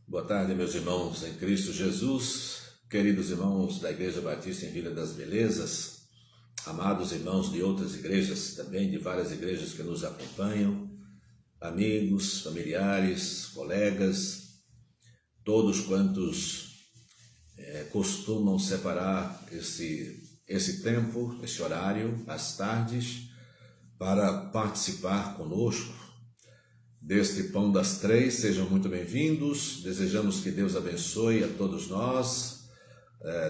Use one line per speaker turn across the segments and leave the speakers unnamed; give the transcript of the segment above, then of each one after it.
Boa tarde, meus irmãos em Cristo Jesus, queridos irmãos da Igreja Batista em Vila das Belezas, amados irmãos de outras igrejas também, de várias igrejas que nos acompanham, amigos, familiares, colegas, todos quantos costumam separar esse tempo, esse horário, às tardes, para participar conosco deste Pão das Três. Sejam muito bem-vindos. Desejamos que Deus abençoe a todos nós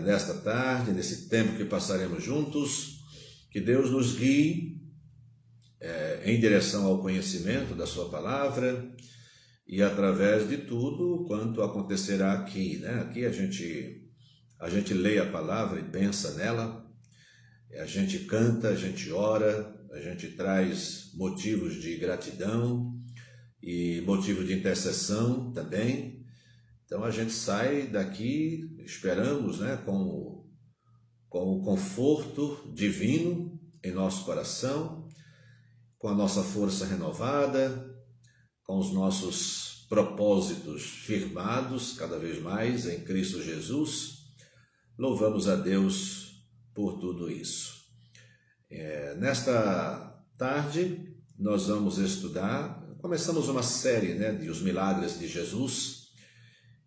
nesta tarde, nesse tempo que passaremos juntos. Que Deus nos guie em direção ao conhecimento da sua palavra e através de tudo quanto acontecerá aqui, né? Aqui a gente lê a palavra e pensa nela, a gente canta, a gente ora, a gente traz motivos de gratidão e motivo de intercessão também. Então a gente sai daqui, esperamos, né, com o conforto divino em nosso coração, com a nossa força renovada, com os nossos propósitos firmados cada vez mais em Cristo Jesus. Louvamos a Deus por tudo isso. Nesta tarde nós vamos estudar. Começamos uma série, né, de os milagres de Jesus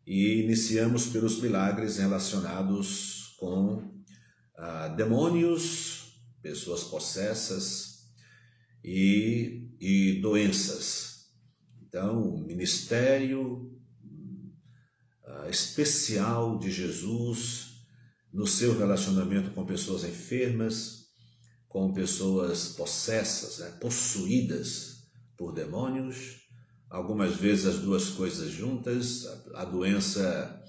e iniciamos pelos milagres relacionados com demônios, pessoas possessas e doenças. Então, o ministério especial de Jesus no seu relacionamento com pessoas enfermas, com pessoas possessas, né, possuídas por demônios, algumas vezes as duas coisas juntas, a doença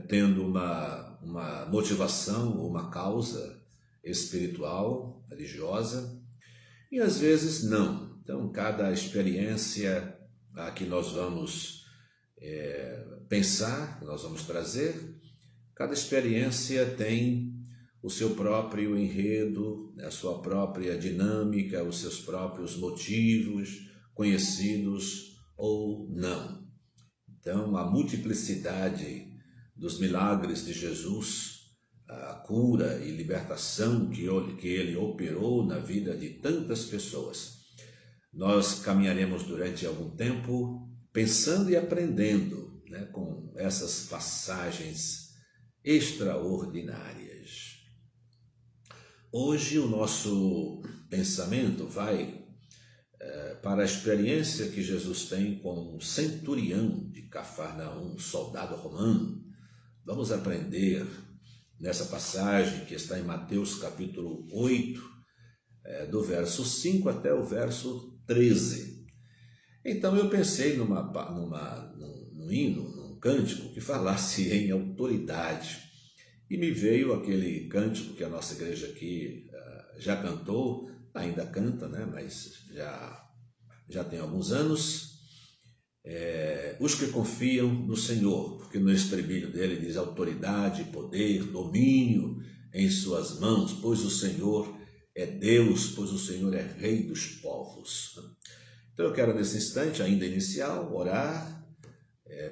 tendo uma motivação ou uma causa espiritual, religiosa, e às vezes não. Então, cada experiência que nós vamos pensar, que nós vamos trazer, cada experiência tem o seu próprio enredo, a sua própria dinâmica, os seus próprios motivos, conhecidos ou não. Então, a multiplicidade dos milagres de Jesus, a cura e libertação que ele operou na vida de tantas pessoas, nós caminharemos durante algum tempo pensando e aprendendo, né, com essas passagens extraordinárias. Hoje o nosso pensamento vai para a experiência que Jesus tem com um centurião de Cafarnaum, um soldado romano. Vamos aprender nessa passagem que está em Mateus capítulo 8, do verso 5 até o verso 13. Então eu pensei num hino, num cântico que falasse em autoridade. E me veio aquele cântico que a nossa igreja aqui já cantou, ainda canta, né? Mas já tem alguns anos. Os que confiam no Senhor, porque no estribilho dele diz autoridade, poder, domínio em suas mãos, pois o Senhor é Deus, pois o Senhor é Rei dos povos. Então eu quero nesse instante, ainda inicial, orar,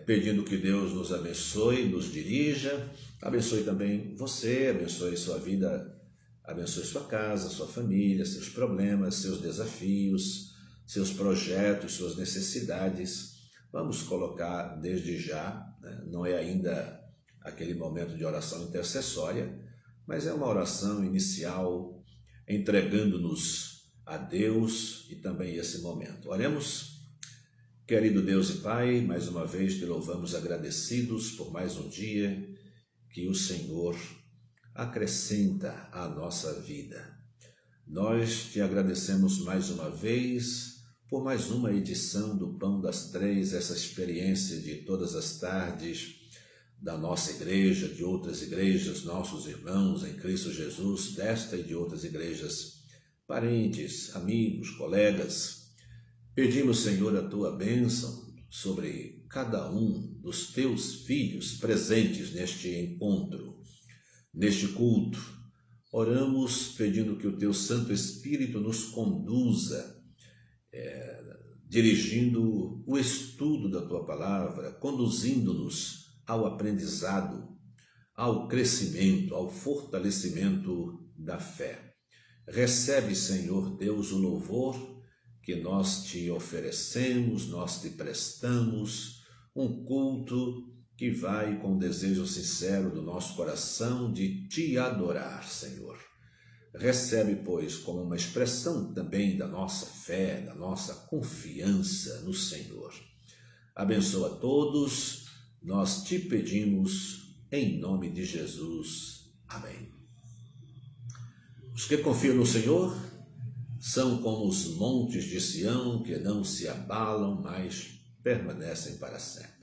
pedindo que Deus nos abençoe, nos dirija, abençoe também você, abençoe sua vida, abençoe sua casa, sua família, seus problemas, seus desafios, seus projetos, suas necessidades. Vamos colocar desde já, né? Não é ainda aquele momento de oração intercessória, mas é uma oração inicial, entregando-nos a Deus e também esse momento. Oremos. Querido Deus e Pai, mais uma vez te louvamos agradecidos por mais um dia que o Senhor acrescenta à nossa vida. Nós te agradecemos mais uma vez por mais uma edição do Pão das Três, essa experiência de todas as tardes da nossa igreja, de outras igrejas, nossos irmãos em Cristo Jesus, desta e de outras igrejas, parentes, amigos, colegas. Pedimos, Senhor, a tua bênção sobre cada um dos teus filhos presentes neste encontro, neste culto. Oramos pedindo que o teu Santo Espírito nos conduza dirigindo o estudo da Tua Palavra, conduzindo-nos ao aprendizado, ao crescimento, ao fortalecimento da fé. Recebe, Senhor Deus, o louvor que nós Te oferecemos, nós Te prestamos, um culto que vai com o desejo sincero do nosso coração de Te adorar, Senhor. Recebe, pois, como uma expressão também da nossa fé, da nossa confiança no Senhor. Abençoa a todos, nós Te pedimos, em nome de Jesus. Amém. Os que confiam no Senhor são como os montes de Sião, que não se abalam, mas permanecem para sempre.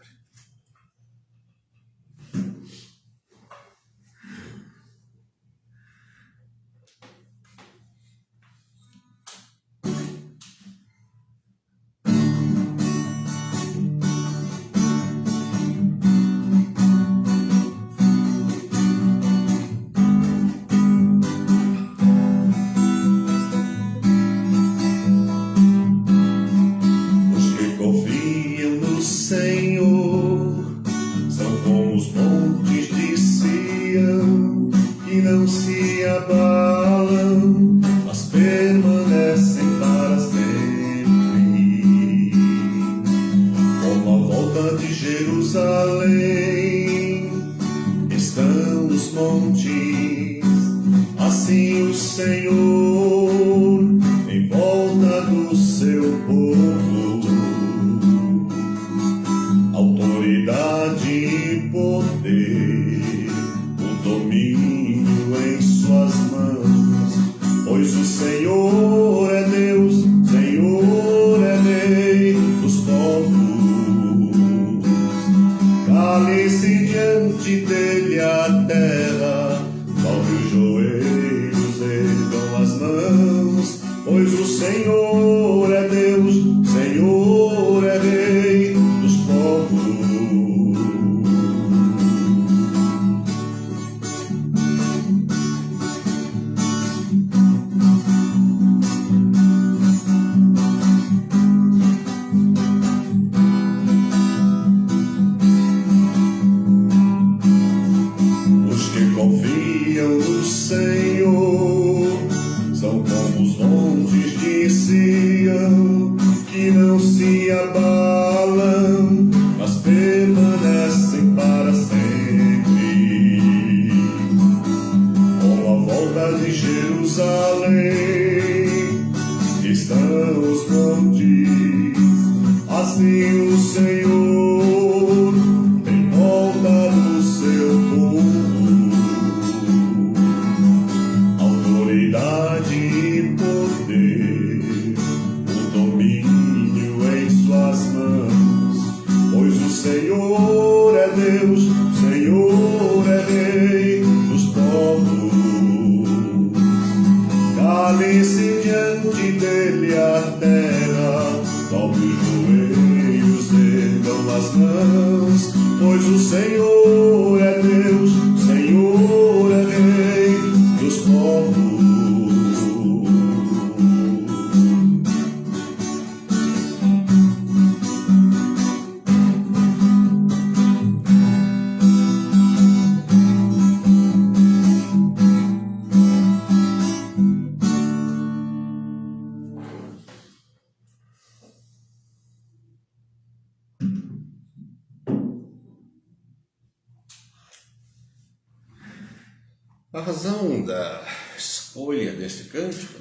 A razão da escolha deste cântico,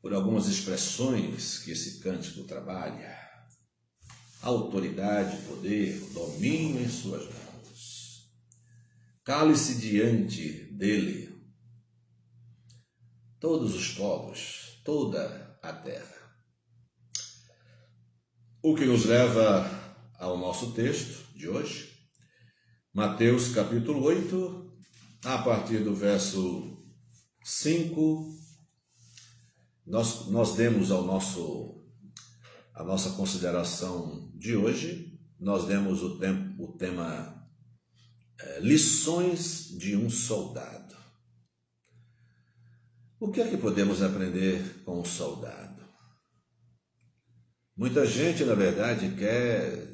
por algumas expressões que esse cântico trabalha: autoridade, poder, domínio em suas mãos. Cale-se diante dele todos os povos, toda a terra. O que nos leva ao nosso texto de hoje, Mateus capítulo 8, a partir do verso 5, nós demos a nossa consideração de hoje, nós demos o tema lições de um soldado. O que é que podemos aprender com um soldado? Muita gente, na verdade, quer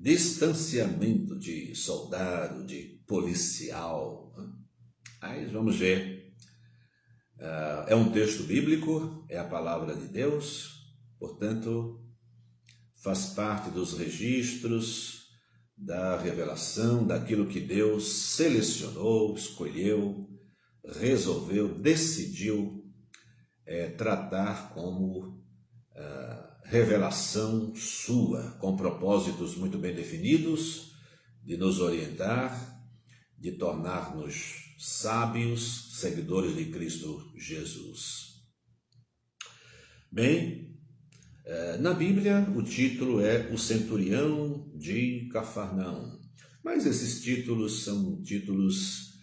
distanciamento de soldado, de policial. Mas vamos ver. É um texto bíblico, é a palavra de Deus, portanto, faz parte dos registros da revelação, daquilo que Deus selecionou, escolheu, resolveu, decidiu tratar como revelação sua, com propósitos muito bem definidos, de nos orientar, de tornar-nos sábios, seguidores de Cristo Jesus. Bem, na Bíblia o título é O Centurião de Cafarnaum, mas esses títulos são títulos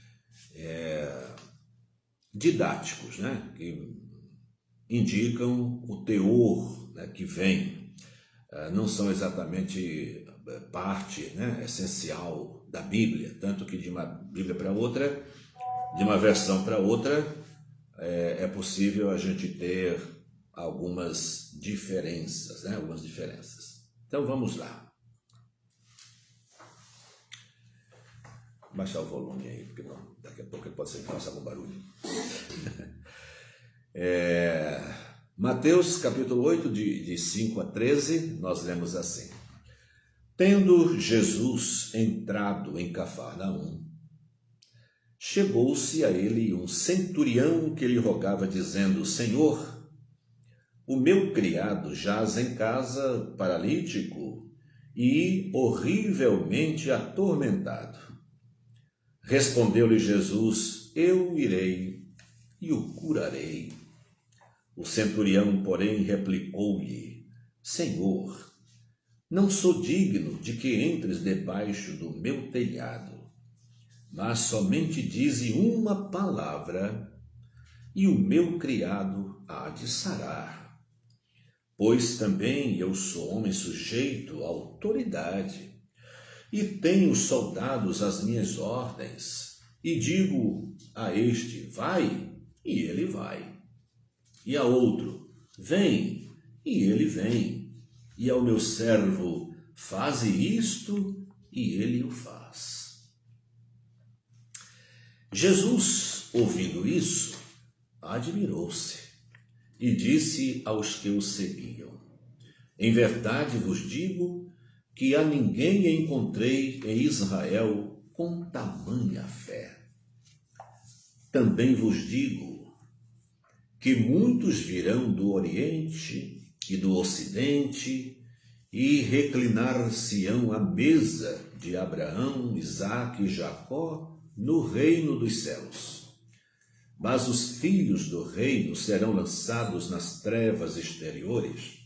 didáticos, né, que indicam o teor, né, que vem. Não são exatamente parte, né, essencial da Bíblia, tanto que de uma Bíblia para outra, de uma versão para outra, é possível a gente ter algumas diferenças, né, algumas diferenças. Então vamos lá. Vou baixar o volume aí, porque não, daqui a pouco pode ser que faça algum barulho. Mateus capítulo 8, de 5 a 13, nós lemos assim: Tendo Jesus entrado em Cafarnaum, chegou-se a ele um centurião que lhe rogava, dizendo: Senhor, o meu criado jaz em casa paralítico e horrivelmente atormentado. Respondeu-lhe Jesus: Eu irei e o curarei. O centurião, porém, replicou-lhe: Senhor, não sou digno de que entres debaixo do meu telhado, mas somente dize uma palavra, e o meu criado há de sarar. Pois também eu sou homem sujeito à autoridade, e tenho soldados às minhas ordens, e digo a este: vai, e ele vai. E a outro: vem, e ele vem. E ao meu servo: faze isto, e ele o faz. Jesus, ouvindo isso, admirou-se e disse aos que o seguiam: Em verdade vos digo que a ninguém encontrei em Israel com tamanha fé. Também vos digo que muitos virão do Oriente e do Ocidente e reclinar-se-ão à mesa de Abraão, Isaque e Jacó no reino dos céus. Mas os filhos do reino serão lançados nas trevas exteriores.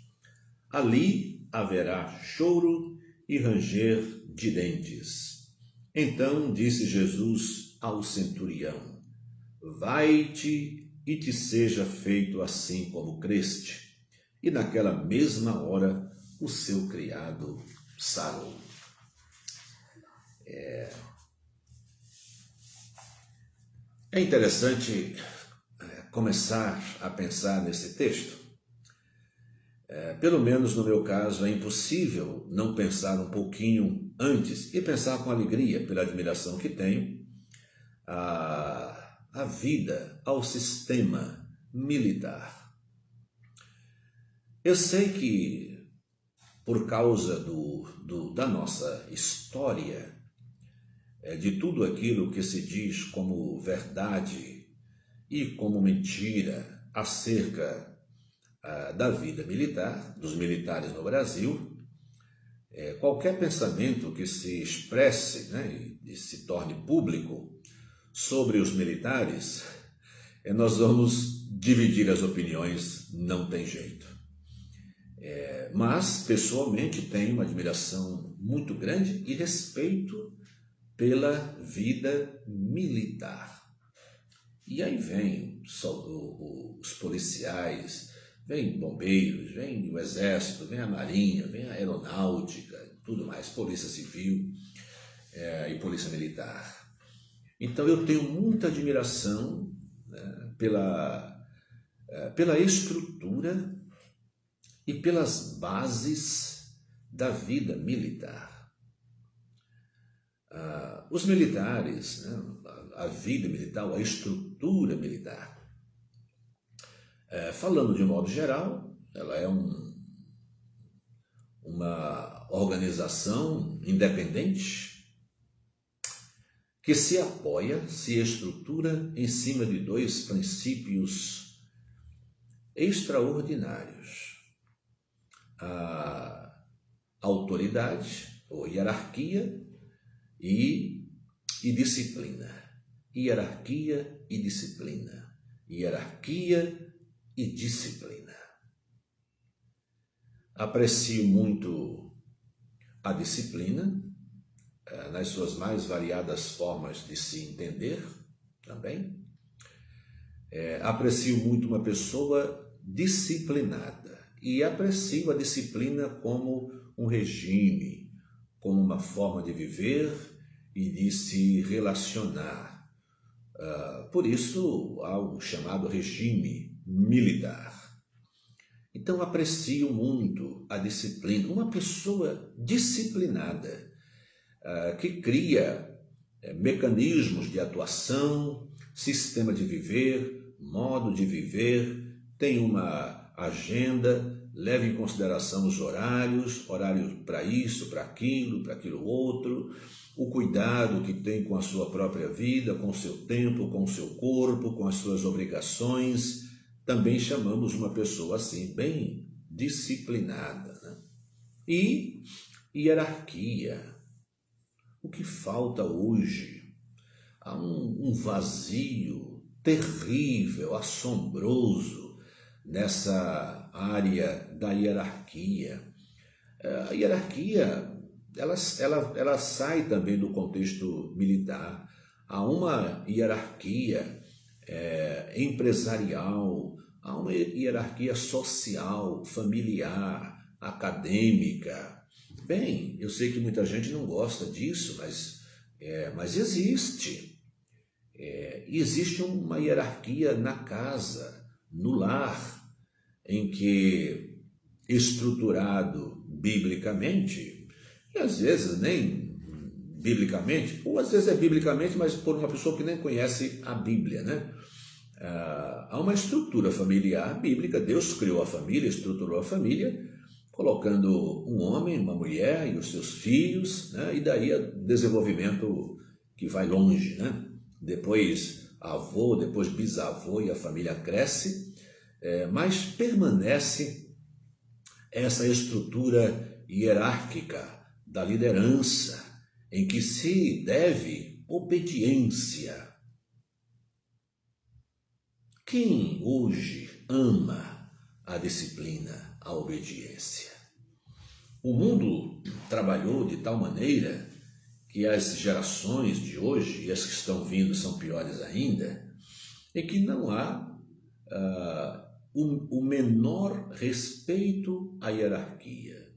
Ali haverá choro e ranger de dentes. Então disse Jesus ao centurião: Vai-te e te seja feito assim como creste. E naquela mesma hora o seu criado sarou. É interessante começar a pensar nesse texto. Pelo menos no meu caso, é impossível não pensar um pouquinho antes e pensar com alegria, pela admiração que tenho, a vida, ao sistema militar. Eu sei que, por causa da nossa história, de tudo aquilo que se diz como verdade e como mentira acerca da vida militar, dos militares no Brasil, qualquer pensamento que se expresse, né, e se torne público sobre os militares, nós vamos dividir as opiniões, não tem jeito. Mas, pessoalmente, tenho uma admiração muito grande e respeito pela vida militar. E aí vem os policiais, vem bombeiros, vem o exército, vem a marinha, vem a aeronáutica, tudo mais, polícia civil e polícia militar. Então eu tenho muita admiração, né, pela estrutura e pelas bases da vida militar. Os militares, né, a vida militar, a estrutura militar, falando de modo geral, ela é uma organização independente que se apoia, se estrutura em cima de dois princípios extraordinários: a autoridade ou hierarquia e disciplina. Hierarquia e disciplina. Hierarquia e disciplina. Aprecio muito a disciplina, nas suas mais variadas formas de se entender também. Aprecio muito uma pessoa disciplinada e aprecio a disciplina como um regime, como uma forma de viver e de se relacionar. Por isso há o chamado regime militar. Então aprecio muito a disciplina, uma pessoa disciplinada, que cria mecanismos de atuação, sistema de viver, modo de viver, tem uma agenda, leva em consideração os horários para isso, para aquilo outro, o cuidado que tem com a sua própria vida, com o seu tempo, com o seu corpo, com as suas obrigações. Também chamamos uma pessoa assim, bem disciplinada, né? E hierarquia. O que falta hoje? Há um vazio terrível, assombroso nessa área da hierarquia. A hierarquia, ela sai também do contexto militar. Há uma hierarquia empresarial, há uma hierarquia social, familiar, acadêmica. Bem, eu sei que muita gente não gosta disso, mas existe. Existe uma hierarquia na casa, no lar, em que, estruturado biblicamente, e às vezes nem biblicamente, ou às vezes é biblicamente, mas por uma pessoa que nem conhece a Bíblia, né? Há uma estrutura familiar bíblica. Deus criou a família, estruturou a família, colocando um homem, uma mulher e os seus filhos, né? E daí o desenvolvimento que vai longe, né? Depois avô, depois bisavô, e a família cresce, mas permanece essa estrutura hierárquica da liderança, em que se deve obediência. Quem hoje ama a disciplina, a obediência? O mundo trabalhou de tal maneira que as gerações de hoje, e as que estão vindo são piores ainda, é que não há o menor respeito à hierarquia,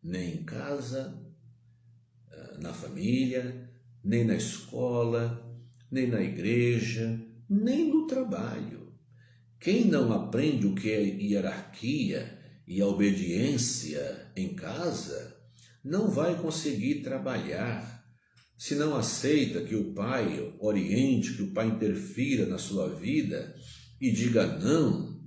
nem em casa, na família, nem na escola, nem na igreja, nem no trabalho. Quem não aprende o que é hierarquia e a obediência em casa, não vai conseguir trabalhar. Se não aceita que o pai oriente, que o pai interfira na sua vida e diga não,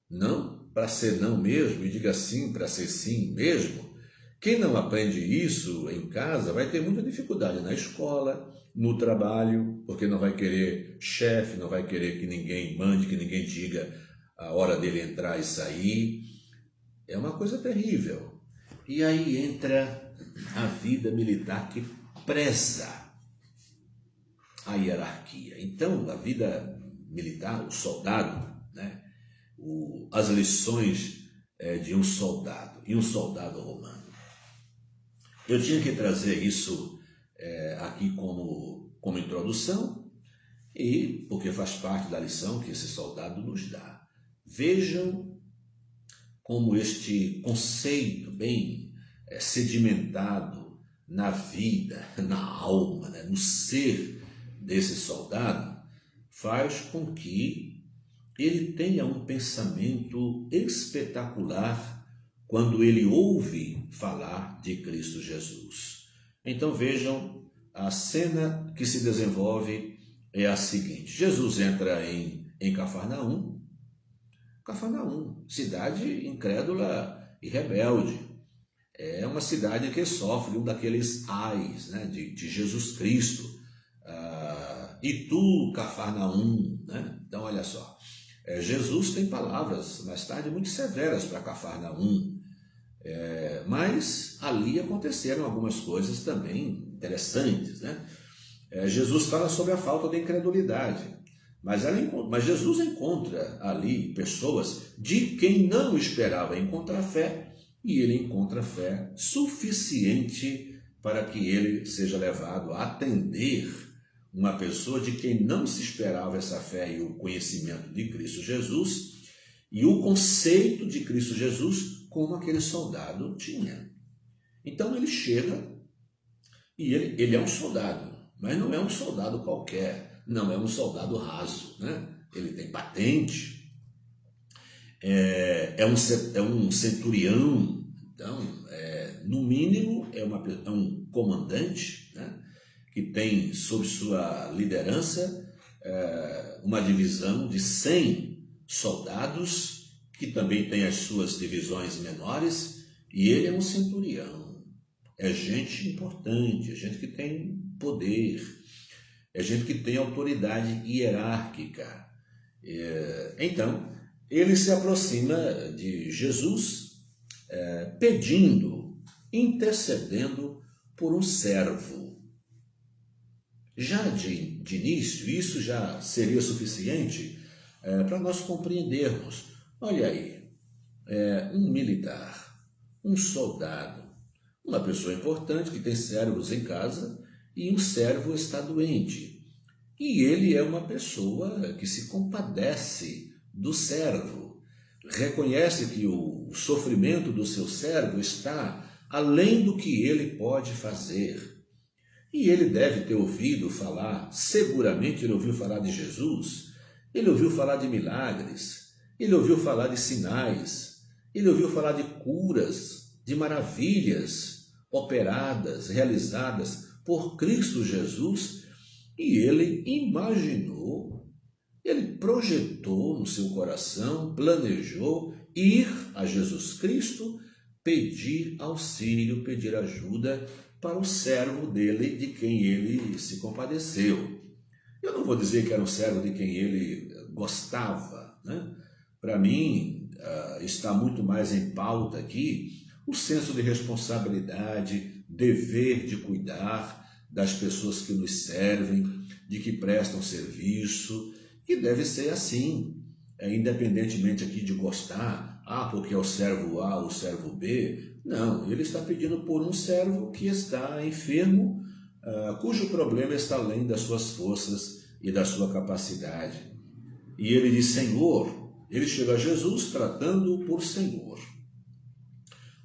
não para ser não mesmo, e diga sim para ser sim mesmo, quem não aprende isso em casa vai ter muita dificuldade na escola, no trabalho, porque não vai querer chefe, não vai querer que ninguém mande, que ninguém diga a hora dele entrar e sair. É uma coisa terrível. E aí entra a vida militar, que preza a hierarquia. Então, a vida militar, o soldado, né? As lições de um soldado, e um soldado romano. Eu tinha que trazer isso aqui como introdução, e porque faz parte da lição que esse soldado nos dá. Vejam como este conceito bem sedimentado na vida, na alma, né, no ser desse soldado, faz com que ele tenha um pensamento espetacular quando ele ouve falar de Cristo Jesus. Então vejam, a cena que se desenvolve é a seguinte: Jesus entra em Cafarnaum, cidade incrédula e rebelde. É uma cidade que sofre um daqueles ais, né, de Jesus Cristo. E tu, Cafarnaum, né? Então olha só, Jesus tem palavras mais tarde muito severas para Cafarnaum, mas ali aconteceram algumas coisas também interessantes, né? Jesus fala sobre a falta de incredulidade, mas Jesus encontra ali pessoas de quem não esperava encontrar fé, e ele encontra fé suficiente para que ele seja levado a atender uma pessoa de quem não se esperava essa fé e o conhecimento de Cristo Jesus e o conceito de Cristo Jesus como aquele soldado tinha. Então ele chega e ele é um soldado, mas não é um soldado qualquer, não é um soldado raso, né? Ele tem patente, é um centurião, então, no mínimo, é um comandante, né, que tem sob sua liderança uma divisão de 100 soldados, que também tem as suas divisões menores, e ele é um centurião. É gente importante, é gente que tem poder, é gente que tem autoridade hierárquica. Então, ele se aproxima de Jesus pedindo, intercedendo por um servo. Já de início, isso já seria suficiente para nós compreendermos. Olha aí, um militar, um soldado, uma pessoa importante que tem servos em casa e um servo está doente. E ele é uma pessoa que se compadece do servo, reconhece que o sofrimento do seu servo está além do que ele pode fazer. E ele deve ter ouvido falar, seguramente ele ouviu falar de Jesus, ele ouviu falar de milagres, ele ouviu falar de sinais, ele ouviu falar de curas, de maravilhas operadas, realizadas por Cristo Jesus, e ele imaginou, ele projetou no seu coração, planejou ir a Jesus Cristo, pedir auxílio, pedir ajuda para o servo dele, de quem ele se compadeceu. Eu não vou dizer que era um servo de quem ele gostava, né? Para mim, está muito mais em pauta aqui o senso de responsabilidade, dever de cuidar das pessoas que nos servem, de que prestam serviço, que deve ser assim, independentemente aqui de gostar, porque é o servo A ou o servo B. Não, ele está pedindo por um servo que está enfermo, cujo problema está além das suas forças e da sua capacidade. E ele diz: Senhor, ele chega a Jesus tratando-o por Senhor.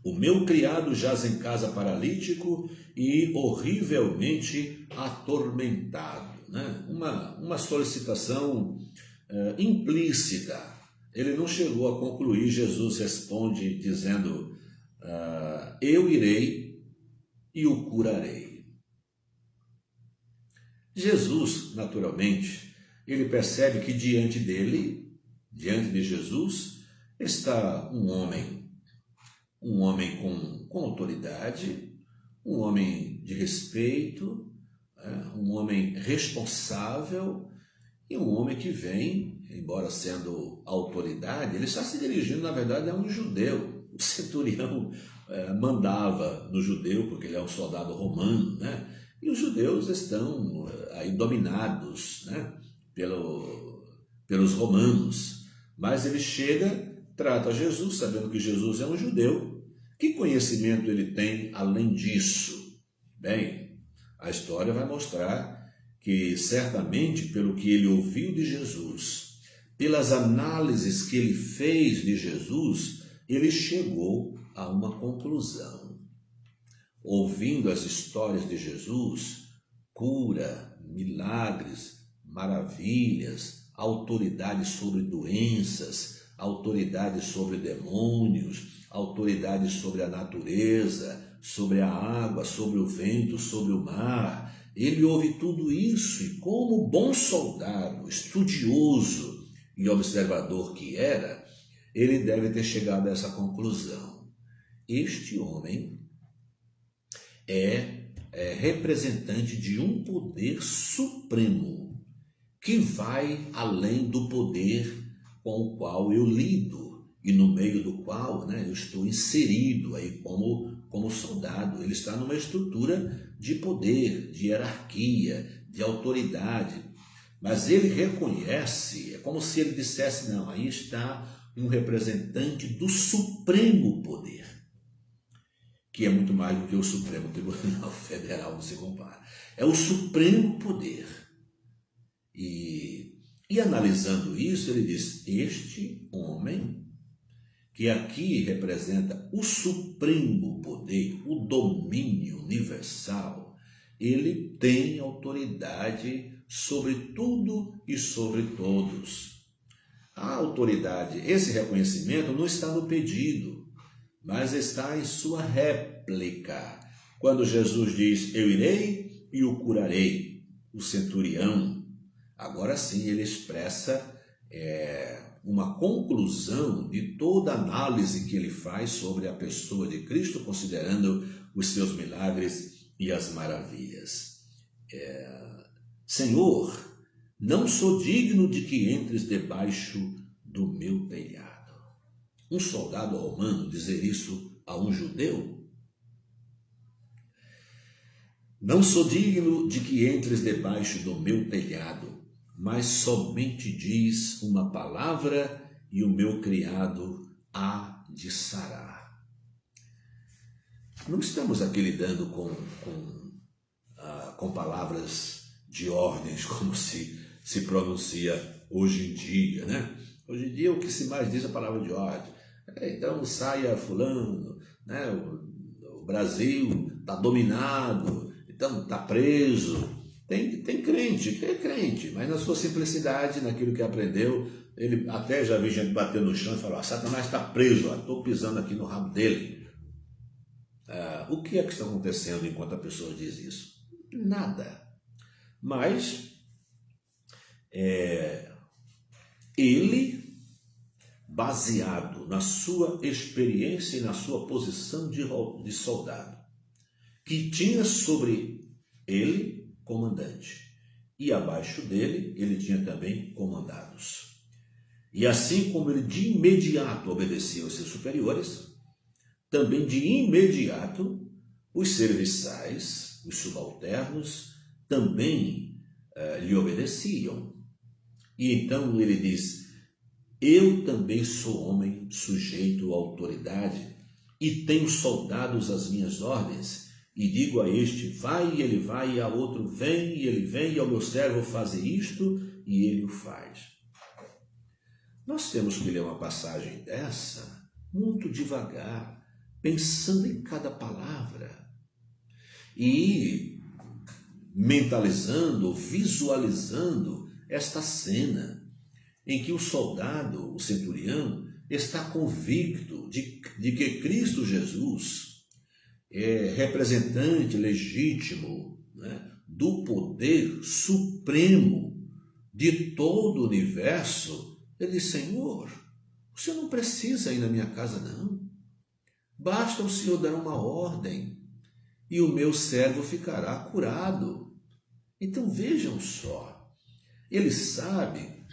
O meu criado jaz em casa paralítico e horrivelmente atormentado. Né? Uma solicitação implícita. Ele não chegou a concluir. Jesus responde dizendo: eu irei e o curarei. Jesus, naturalmente, ele percebe que diante dele, diante de Jesus, está um homem com autoridade, um homem de respeito, um homem responsável e um homem que vem, embora sendo autoridade, ele está se dirigindo, na verdade, a um judeu. O centurião mandava no judeu, porque ele é um soldado romano, né? E os judeus estão aí dominados, né, pelos romanos. Mas ele chega, trata Jesus, sabendo que Jesus é um judeu. Que conhecimento ele tem além disso? Bem, a história vai mostrar que certamente pelo que ele ouviu de Jesus, pelas análises que ele fez de Jesus, ele chegou a uma conclusão. Ouvindo as histórias de Jesus, cura, milagres, maravilhas, autoridade sobre doenças, autoridade sobre demônios, autoridade sobre a natureza, sobre a água, sobre o vento, sobre o mar. Ele ouve tudo isso e, como bom soldado, estudioso e observador que era, ele deve ter chegado a essa conclusão. Este homem é representante de um poder supremo que vai além do poder com o qual eu lido e no meio do qual, eu estou inserido aí como soldado. Ele está numa estrutura de poder, de hierarquia, de autoridade, mas ele reconhece, é como se ele dissesse, não, aí está um representante do supremo poder, que é muito mais do que o Supremo Tribunal Federal, não se compara. É o supremo poder. E analisando isso, ele diz, este homem, que aqui representa o supremo poder, o domínio universal, ele tem autoridade sobre tudo e sobre todos. A autoridade, esse reconhecimento não está no pedido, mas está em sua réplica. Quando Jesus diz, eu irei e o curarei, o centurião, agora sim ele expressa uma conclusão de toda a análise que ele faz sobre a pessoa de Cristo, considerando os seus milagres e as maravilhas. Senhor, não sou digno de que entres debaixo do meu telhado. Um soldado romano dizer isso a um judeu? Não sou digno de que entres debaixo do meu telhado, mas somente diz uma palavra e o meu criado há de sarar. Não estamos aqui lidando com palavras de ordens, como se pronuncia hoje em dia, Hoje em dia o que se mais diz é a palavra de ordem. Então saia fulano, o Brasil está dominado, então está preso. Tem crente, que é crente, mas na sua simplicidade, naquilo que aprendeu, ele até já vi gente bater no chão e falar, Satanás está preso, estou pisando aqui no rabo dele. O que é que está acontecendo enquanto a pessoa diz isso? Nada. Mas ele, baseado na sua experiência e na sua posição de soldado, que tinha sobre ele comandante, e abaixo dele ele tinha também comandados. E assim como ele de imediato obedecia aos seus superiores, também de imediato os serviçais, os subalternos, também lhe obedeciam. E então ele diz, eu também sou homem sujeito à autoridade e tenho soldados às minhas ordens, e digo a este, vai, e ele vai, e a outro, vem, e ele vem, e ao meu servo faze isto, e ele o faz. Nós temos que ler uma passagem dessa muito devagar, pensando em cada palavra e mentalizando, visualizando esta cena em que o soldado, o centurião, está convicto de que Cristo Jesus é representante legítimo do poder supremo de todo o universo. Ele diz, Senhor, o Senhor não precisa ir na minha casa, não. Basta o Senhor dar uma ordem e o meu servo ficará curado. Então vejam só, ele sabe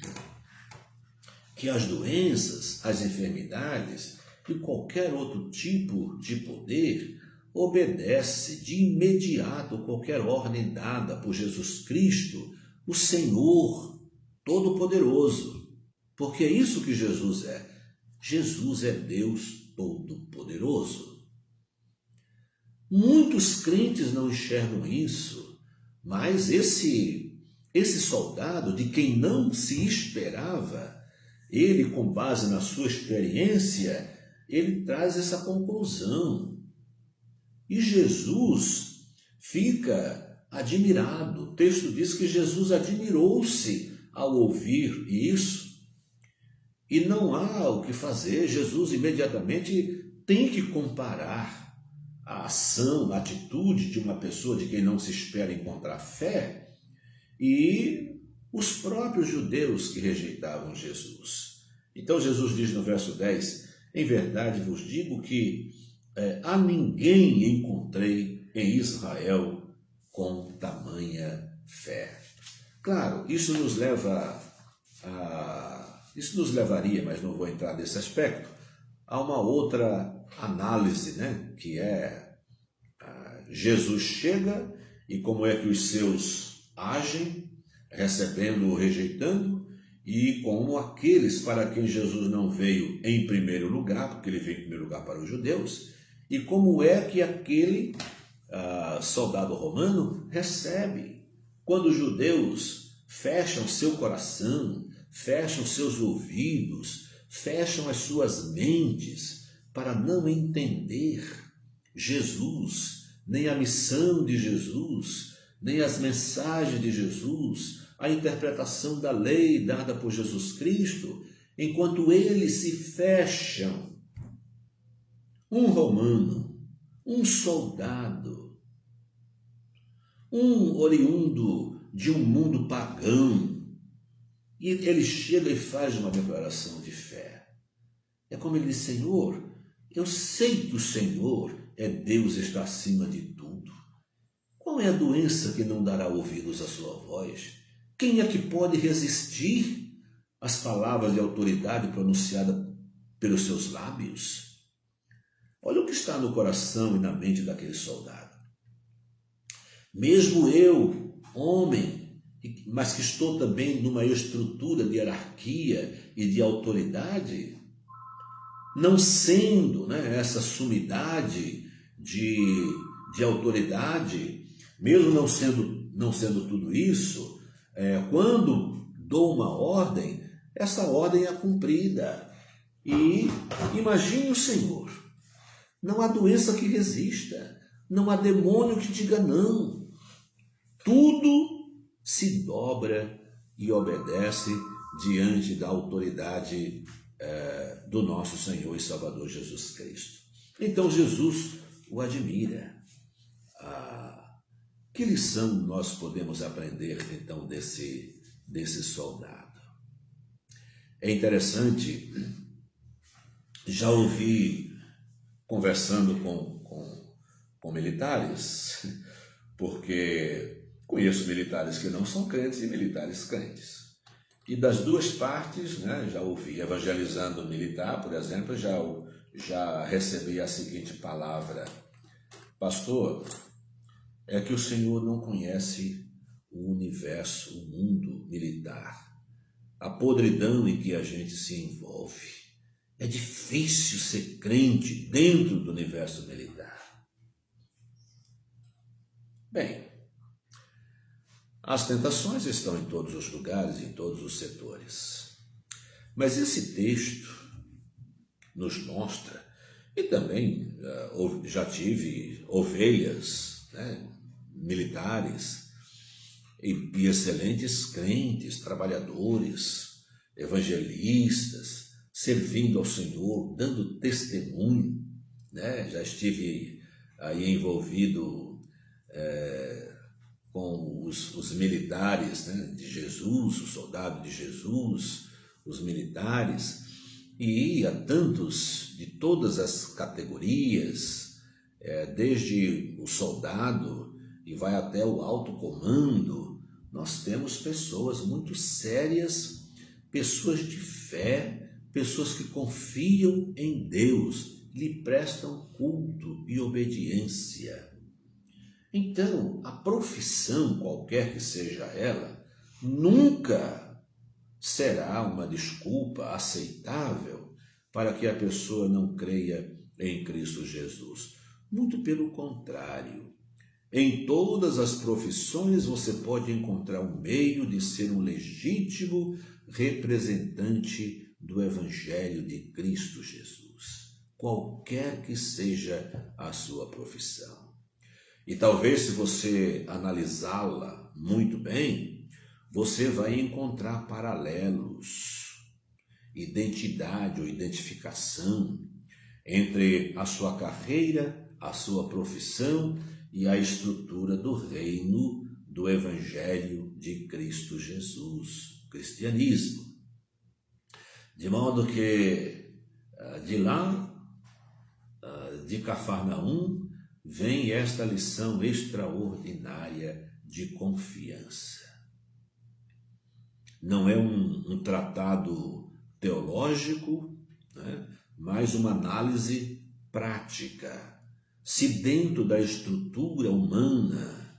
que as doenças, as enfermidades e qualquer outro tipo de poder obedece de imediato qualquer ordem dada por Jesus Cristo, o Senhor Todo-Poderoso. Porque é isso que Jesus é. Jesus é Deus Todo-Poderoso. Muitos crentes não enxergam isso, mas esse soldado de quem não se esperava, ele, com base na sua experiência, ele traz essa conclusão. E Jesus fica admirado. O texto diz que Jesus admirou-se ao ouvir isso. E não há o que fazer. Jesus imediatamente tem que comparar a ação, a atitude de uma pessoa de quem não se espera encontrar fé e os próprios judeus que rejeitavam Jesus. Então Jesus diz no verso 10, em verdade vos digo que a ninguém encontrei em Israel com tamanha fé. Claro, isso nos levaria, mas não vou entrar nesse aspecto, a uma outra análise, né? Que é Jesus chega e como é que os seus agem, recebendo ou rejeitando, e como aqueles para quem Jesus não veio em primeiro lugar, porque ele veio em primeiro lugar para os judeus, e como é que aquele soldado romano recebe quando os judeus fecham seu coração, fecham seus ouvidos, fecham as suas mentes para não entender Jesus, nem a missão de Jesus, nem as mensagens de Jesus, a interpretação da lei dada por Jesus Cristo, enquanto eles se fecham. Um romano, um soldado, um oriundo de um mundo pagão, e ele chega e faz uma declaração de fé. É como ele diz: Senhor, eu sei que o Senhor é Deus, está acima de tudo. Qual é a doença que não dará ouvidos à sua voz? Quem é que pode resistir às palavras de autoridade pronunciadas pelos seus lábios? Olha o que está no coração e na mente daquele soldado. Mesmo eu, homem, mas que estou também numa estrutura de hierarquia e de autoridade, não sendo, essa sumidade de autoridade, mesmo não sendo tudo isso, quando dou uma ordem, essa ordem é cumprida. E imagine o Senhor, não há doença que resista, não há demônio que diga não. Tudo se dobra e obedece diante da autoridade do nosso Senhor e Salvador Jesus Cristo. Então Jesus o admira. Que lição nós podemos aprender então desse soldado? É interessante, já ouvi conversando com militares, porque conheço militares que não são crentes e militares crentes. E das duas partes, já ouvi, evangelizando um militar, por exemplo, já recebi a seguinte palavra: pastor, é que o senhor não conhece o universo, o mundo militar, a podridão em que a gente se envolve. É difícil ser crente dentro do universo militar. Bem, as tentações estão em todos os lugares, em todos os setores. Mas esse texto nos mostra, e também já tive ovelhas, militares e excelentes crentes, trabalhadores, evangelistas, servindo ao Senhor, dando testemunho. Já estive aí envolvido com os militares de Jesus, o soldado de Jesus, os militares, e a tantos de todas as categorias, desde o soldado e vai até o alto comando. Nós temos pessoas muito sérias, pessoas de fé, pessoas que confiam em Deus, lhe prestam culto e obediência. Então, a profissão, qualquer que seja ela, nunca será uma desculpa aceitável para que a pessoa não creia em Cristo Jesus. Muito pelo contrário. Em todas as profissões você pode encontrar um meio de ser um legítimo representante do Evangelho de Cristo Jesus, qualquer que seja a sua profissão. E talvez, se você analisá-la muito bem, você vai encontrar paralelos, identidade ou identificação entre a sua carreira, a sua profissão e a estrutura do reino do Evangelho de Cristo Jesus, o cristianismo. De modo que de lá, de Cafarnaum, vem esta lição extraordinária de confiança. Não é um tratado teológico, né, mas uma análise prática. Se dentro da estrutura humana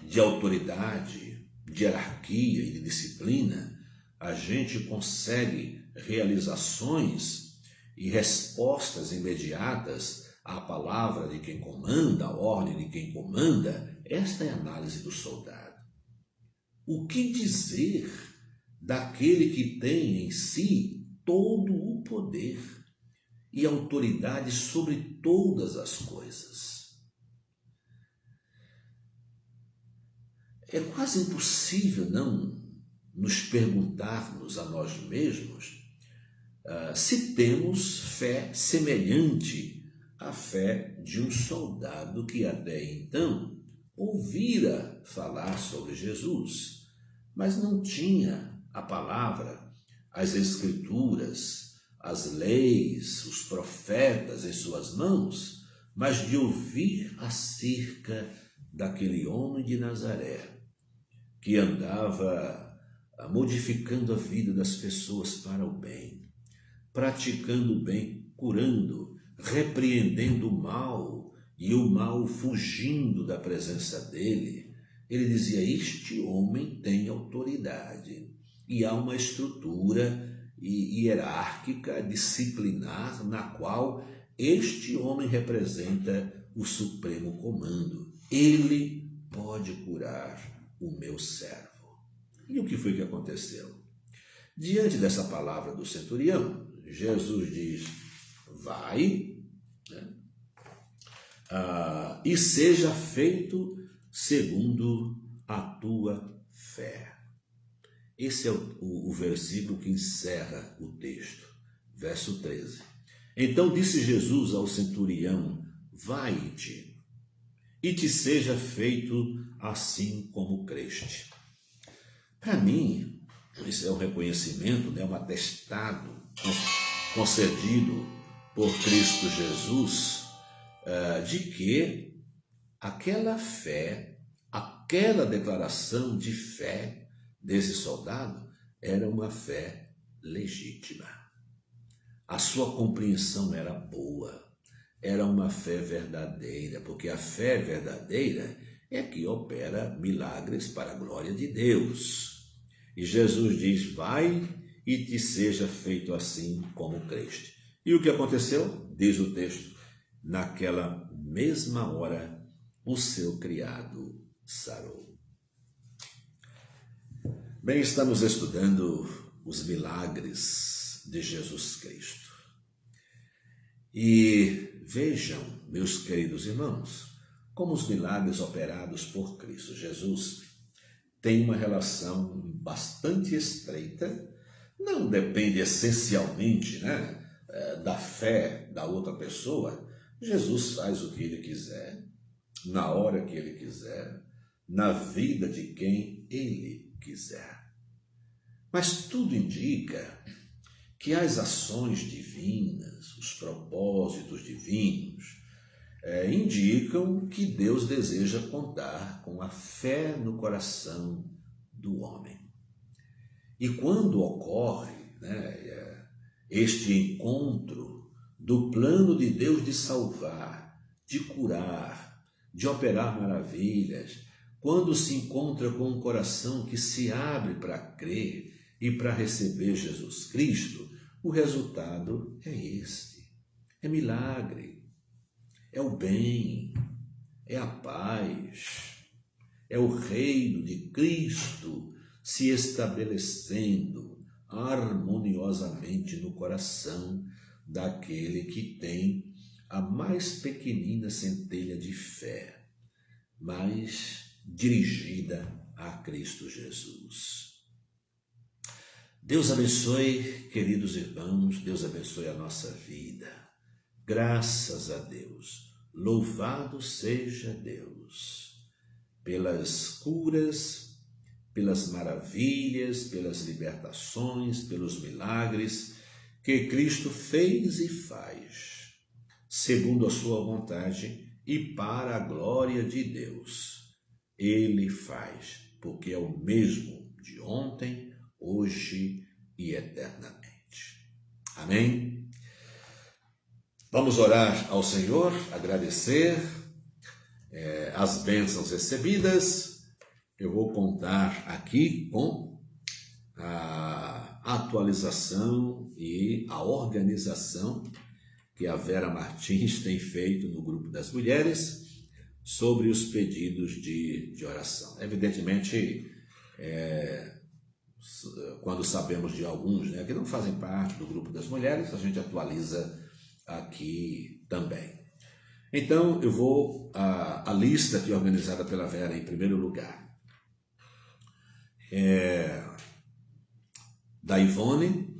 de autoridade, de hierarquia e de disciplina, a gente consegue realizações e respostas imediatas à palavra de quem comanda, à ordem de quem comanda, esta é a análise do soldado. O que dizer daquele que tem em si todo o poder e autoridade sobre todas as coisas? É quase impossível não nos perguntarmos a nós mesmos se temos fé semelhante à fé de um soldado que até então ouvira falar sobre Jesus, mas não tinha a palavra, as escrituras, as leis, os profetas em suas mãos, mas de ouvir acerca daquele homem de Nazaré que andava modificando a vida das pessoas para o bem, praticando o bem, curando, repreendendo o mal e o mal fugindo da presença dele. Ele dizia: este homem tem autoridade. E há uma estrutura hierárquica, disciplinar, na qual este homem representa o supremo comando. Ele pode curar o meu servo. E o que foi que aconteceu? Diante dessa palavra do centurião, Jesus diz: vai, né, e seja feito segundo a tua fé. Esse é o versículo que encerra o texto, verso 13. Então disse Jesus ao centurião: vai-te, e te seja feito assim como creste. Para mim, isso é um reconhecimento, né, um atestado concedido por Cristo Jesus de que aquela fé, aquela declaração de fé desse soldado era uma fé legítima. A sua compreensão era boa, era uma fé verdadeira, porque a fé verdadeira é que opera milagres para a glória de Deus. E Jesus diz: vai e te seja feito assim como creste. E o que aconteceu? Diz o texto: naquela mesma hora o seu criado sarou. Bem, estamos estudando os milagres de Jesus Cristo. E vejam, meus queridos irmãos, como os milagres operados por Cristo Jesus têm uma relação bastante estreita, não depende essencialmente, né, da fé da outra pessoa. Jesus faz o que ele quiser, na hora que ele quiser, na vida de quem ele quiser. Mas tudo indica que as ações divinas, os propósitos divinos, indicam que Deus deseja contar com a fé no coração do homem. E quando ocorre, né, este encontro do plano de Deus de salvar, de curar, de operar maravilhas, quando se encontra com um coração que se abre para crer e para receber Jesus Cristo, o resultado é este: é milagre, é o bem, é a paz, é o reino de Cristo se estabelecendo harmoniosamente no coração daquele que tem a mais pequenina centelha de fé, mas dirigida a Cristo Jesus. Deus abençoe, queridos irmãos, Deus abençoe a nossa vida. Graças a Deus, louvado seja Deus pelas curas, pelas maravilhas, pelas libertações, pelos milagres que Cristo fez e faz, segundo a sua vontade e para a glória de Deus. Ele faz, porque é o mesmo de ontem, hoje e eternamente. Amém? Vamos orar ao Senhor, agradecer as bênçãos recebidas. Eu vou contar aqui com a atualização e a organização que a Vera Martins tem feito no grupo das mulheres sobre os pedidos de oração. Evidentemente, quando sabemos de alguns que não fazem parte do grupo das mulheres, a gente atualiza aqui também. Então, eu vou a lista aqui organizada pela Vera em primeiro lugar. Da Ivone,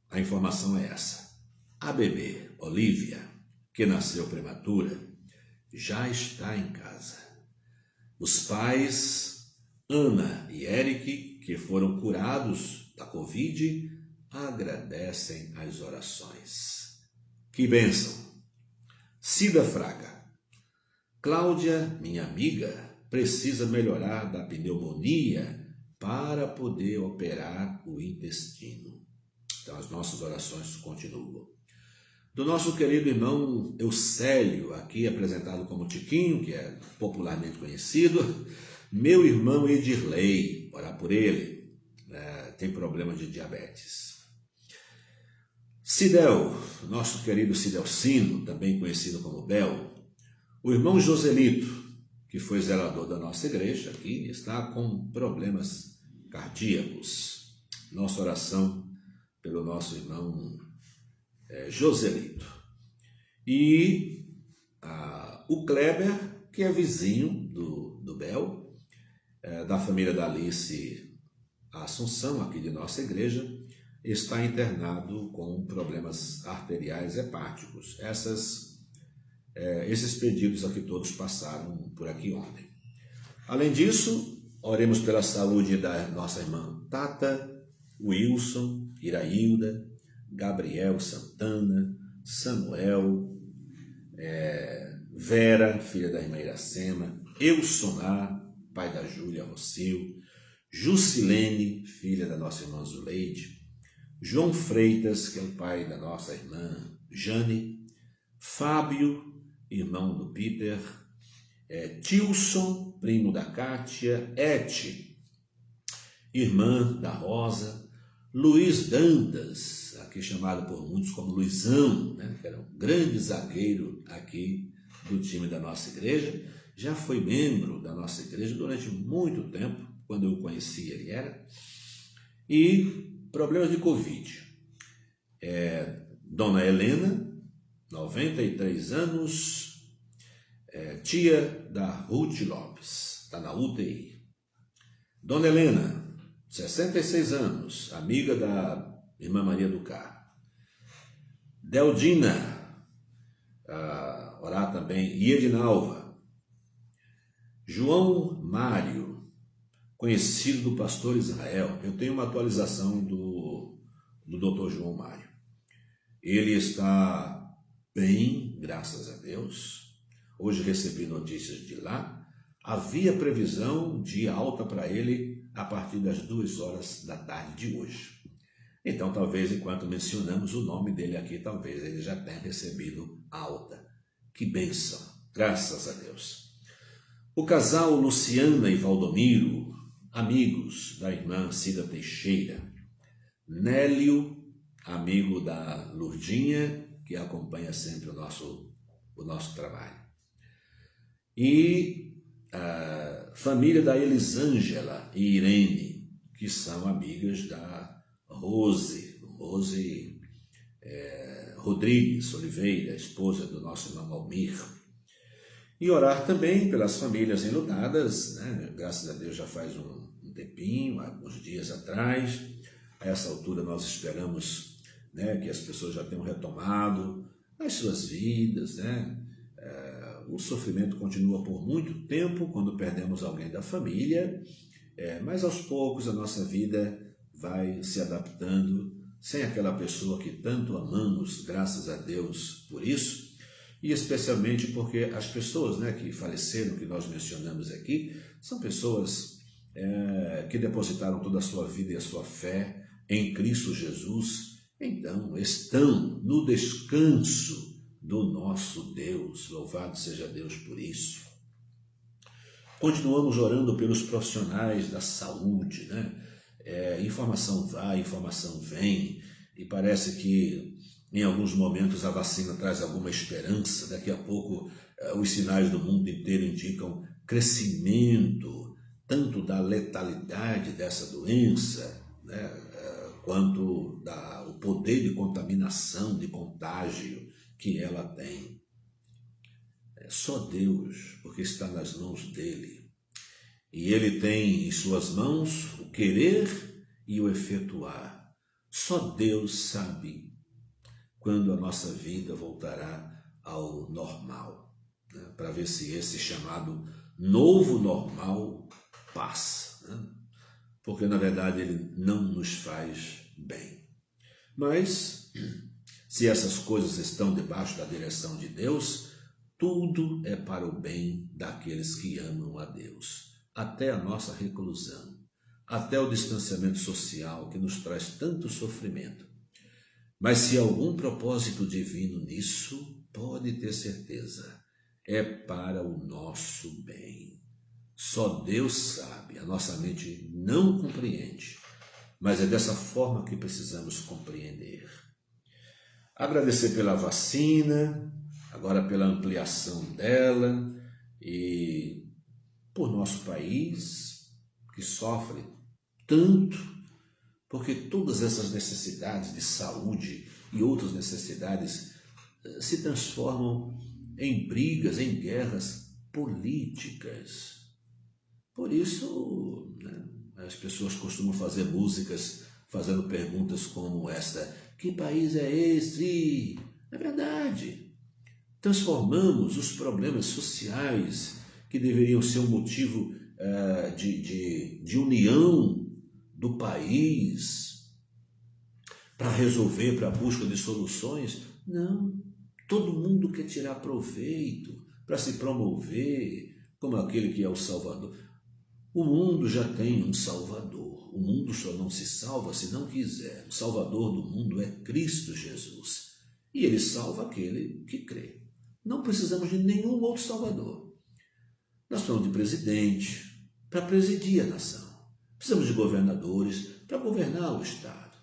a informação é essa. A bebê Olivia, que nasceu prematura, já está em casa. Os pais Ana e Eric, que foram curados da Covid, agradecem as orações. Que bênção! Cida Fraga. Cláudia, minha amiga, precisa melhorar da pneumonia para poder operar o intestino. Então, as nossas orações continuam. Do nosso querido irmão Eucélio, aqui apresentado como Tiquinho, que é popularmente conhecido, meu irmão Edirley, orar por ele, tem problema de diabetes. Cidel, nosso querido Cidelcino, também conhecido como Bel, o irmão Joselito, que foi zelador da nossa igreja aqui, está com problemas cardíacos. Nossa oração pelo nosso irmão Joselito. E o Kleber, que é vizinho do Bel, da família da Alice Assunção, aqui de nossa igreja, está internado com problemas arteriais hepáticos. Esses pedidos aqui todos passaram por aqui ontem. Além disso, oremos pela saúde da nossa irmã Tata, Wilson, Irailda, Gabriel Santana, Samuel, Vera, filha da irmã Iracema, Eusonar, pai da Júlia Rocio, Jusilene, filha da nossa irmã Zuleide, João Freitas, que é o pai da nossa irmã Jane, Fábio, irmão do Peter, Tilson, primo da Kátia, Eti, irmã da Rosa, Luiz Dantas, aqui chamado por muitos como Luizão, que era um grande zagueiro aqui do time da nossa igreja, já foi membro da nossa igreja durante muito tempo, quando eu o conheci ele era, e problemas de Covid. Dona Helena, 93 anos, tia da Ruth Lopes, está na UTI. Dona Helena, 66 anos, amiga da irmã Maria do Carmo. Deldina, orar também, e Edinalva. João Mário, conhecido do pastor Israel. Eu tenho uma atualização do doutor João Mário. Ele está bem, graças a Deus. Hoje recebi notícias de lá. Havia previsão de alta para ele a partir das 2 horas da tarde de hoje. Então, talvez, enquanto mencionamos o nome dele aqui, talvez ele já tenha recebido alta. Que bênção! Graças a Deus. O casal Luciana e Valdomiro, amigos da irmã Cida Teixeira. Nélio, amigo da Lurdinha, que acompanha sempre o nosso trabalho. E a família da Elisângela e Irene, que são amigas da Rose Rodrigues Oliveira, esposa do nosso irmão Almir. E orar também pelas famílias enlutadas, Graças a Deus já faz um tempinho, há alguns dias atrás. A essa altura nós esperamos, né, que as pessoas já tenham retomado as suas vidas, né? O sofrimento continua por muito tempo quando perdemos alguém da família, mas aos poucos a nossa vida vai se adaptando sem aquela pessoa que tanto amamos, graças a Deus por isso, e especialmente porque as pessoas, né, que faleceram, que nós mencionamos aqui, são pessoas que depositaram toda a sua vida e a sua fé em Cristo Jesus, então estão no descanso do nosso Deus. Louvado seja Deus por isso. Continuamos orando pelos profissionais da saúde, né? Informação vai, informação vem, e parece que em alguns momentos a vacina traz alguma esperança. Daqui a pouco os sinais do mundo inteiro indicam crescimento tanto da letalidade dessa doença, né, quanto o poder de contaminação, de contágio que ela tem. Só Deus, porque está nas mãos dele. E ele tem em suas mãos o querer e o efetuar. Só Deus sabe quando a nossa vida voltará ao normal, né? Para ver se esse chamado novo normal passa, né? Porque na verdade ele não nos faz bem. Mas se essas coisas estão debaixo da direção de Deus, tudo é para o bem daqueles que amam a Deus. Até a nossa reclusão, até o distanciamento social que nos traz tanto sofrimento. Mas se há algum propósito divino nisso, pode ter certeza, é para o nosso bem. Só Deus sabe, a nossa mente não compreende, mas é dessa forma que precisamos compreender. Agradecer pela vacina, agora pela ampliação dela, e por nosso país, que sofre tanto, porque todas essas necessidades de saúde e outras necessidades se transformam em brigas, em guerras políticas. Por isso, né, as pessoas costumam fazer músicas fazendo perguntas como esta: que país é esse? É verdade. Transformamos os problemas sociais, que deveriam ser um motivo de união do país, para resolver, para a busca de soluções. Não, todo mundo quer tirar proveito para se promover como aquele que é o Salvador. O mundo já tem um Salvador. O mundo só não se salva se não quiser. O Salvador do mundo é Cristo Jesus. E ele salva aquele que crê. Não precisamos de nenhum outro Salvador. Nós precisamos de presidente para presidir a nação. Precisamos de governadores para governar o Estado.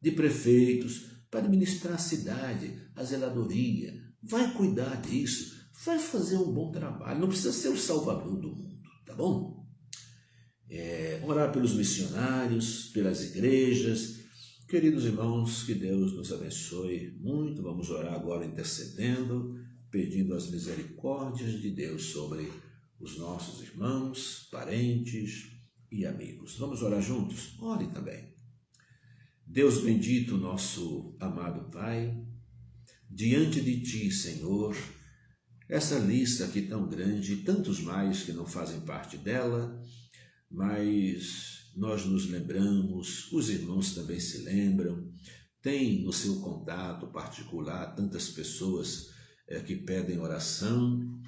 De prefeitos para administrar a cidade, a zeladoria. Vai cuidar disso. Vai fazer um bom trabalho. Não precisa ser o Salvador do mundo, tá bom? Orar pelos missionários, pelas igrejas. Queridos irmãos, que Deus nos abençoe muito. Vamos orar agora intercedendo, pedindo as misericórdias de Deus sobre os nossos irmãos, parentes e amigos. Vamos orar juntos? Ore também. Deus bendito, nosso amado Pai, diante de Ti, Senhor, essa lista aqui tão grande e tantos mais que não fazem parte dela, mas nós nos lembramos, os irmãos também se lembram, tem no seu contato particular tantas pessoas que pedem oração,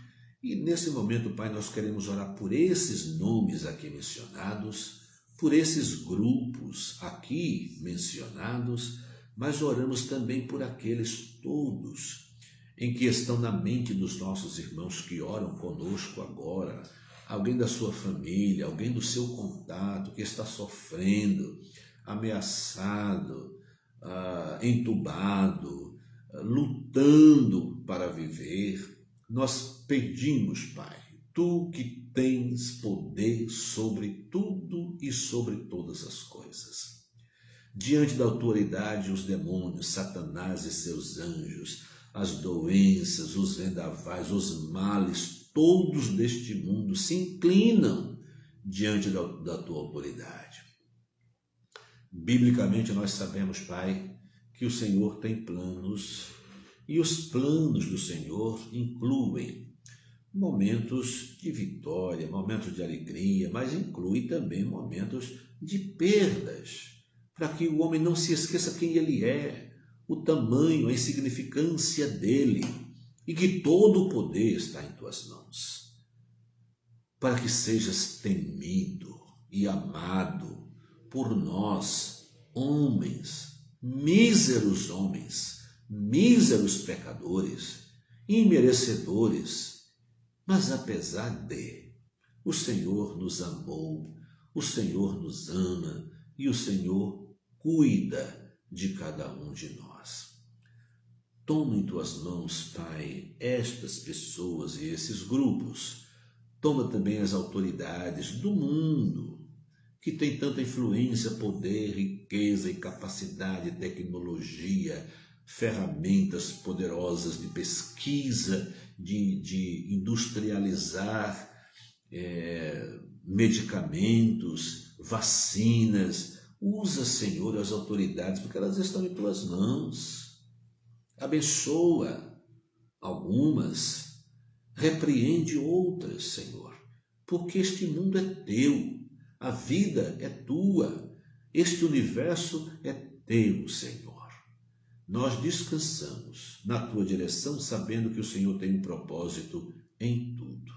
e nesse momento, Pai, nós queremos orar por esses nomes aqui mencionados, por esses grupos aqui mencionados, mas oramos também por aqueles todos em que estão na mente dos nossos irmãos que oram conosco agora, alguém da sua família, alguém do seu contato que está sofrendo, ameaçado, entubado, lutando para viver. Nós pedimos, Pai, Tu que tens poder sobre tudo e sobre todas as coisas. Diante da autoridade, os demônios, Satanás e seus anjos, as doenças, os vendavais, os males, todos deste mundo se inclinam diante da tua autoridade. Biblicamente nós sabemos, Pai, que o Senhor tem planos, e os planos do Senhor incluem momentos de vitória, momentos de alegria, mas inclui também momentos de perdas, para que o homem não se esqueça quem ele é, o tamanho, a insignificância dele, e que todo o poder está em tuas mãos, para que sejas temido e amado por nós, homens, míseros pecadores, imerecedores. Mas apesar de, o Senhor nos amou, o Senhor nos ama e o Senhor cuida de cada um de nós. Toma em tuas mãos, Pai, estas pessoas e esses grupos. Toma também as autoridades do mundo, que tem tanta influência, poder, riqueza e capacidade, tecnologia, ferramentas poderosas de pesquisa, de industrializar medicamentos, vacinas. Usa, Senhor, as autoridades, porque elas estão em tuas mãos. Abençoa algumas, repreende outras, Senhor, porque este mundo é teu, a vida é tua, este universo é teu, Senhor. Nós descansamos na tua direção, sabendo que o Senhor tem um propósito em tudo.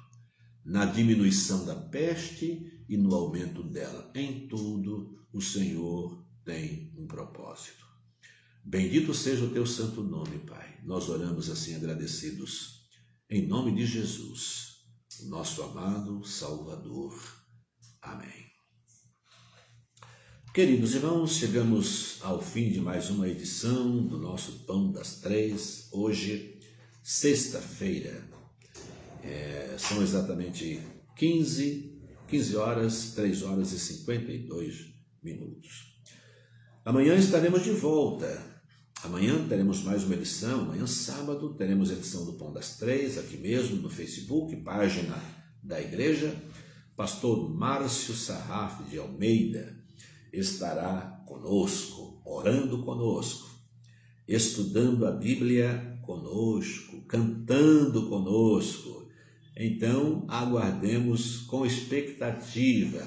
Na diminuição da peste e no aumento dela, em tudo o Senhor tem um propósito. Bendito seja o teu santo nome, Pai. Nós oramos assim agradecidos, em nome de Jesus, o nosso amado Salvador. Amém. Queridos irmãos, chegamos ao fim de mais uma edição do nosso Pão das Três. Hoje, sexta-feira, são exatamente 15 horas, 3 horas e 52 minutos. Amanhã estaremos de volta. Amanhã teremos mais uma edição. Amanhã, sábado, teremos a edição do Pão das Três, aqui mesmo no Facebook, página da igreja. Pastor Márcio Sarraf de Almeida estará conosco, orando conosco, estudando a Bíblia conosco, cantando conosco. Então, aguardemos com expectativa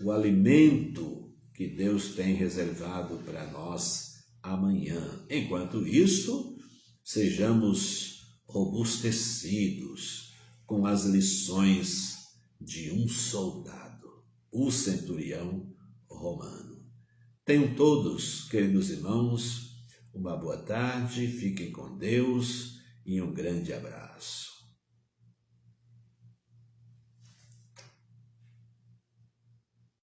o alimento que Deus tem reservado para nós amanhã. Enquanto isso, sejamos robustecidos com as lições de um soldado, o centurião romano. Tenham todos, queridos irmãos, uma boa tarde, fiquem com Deus e um grande abraço.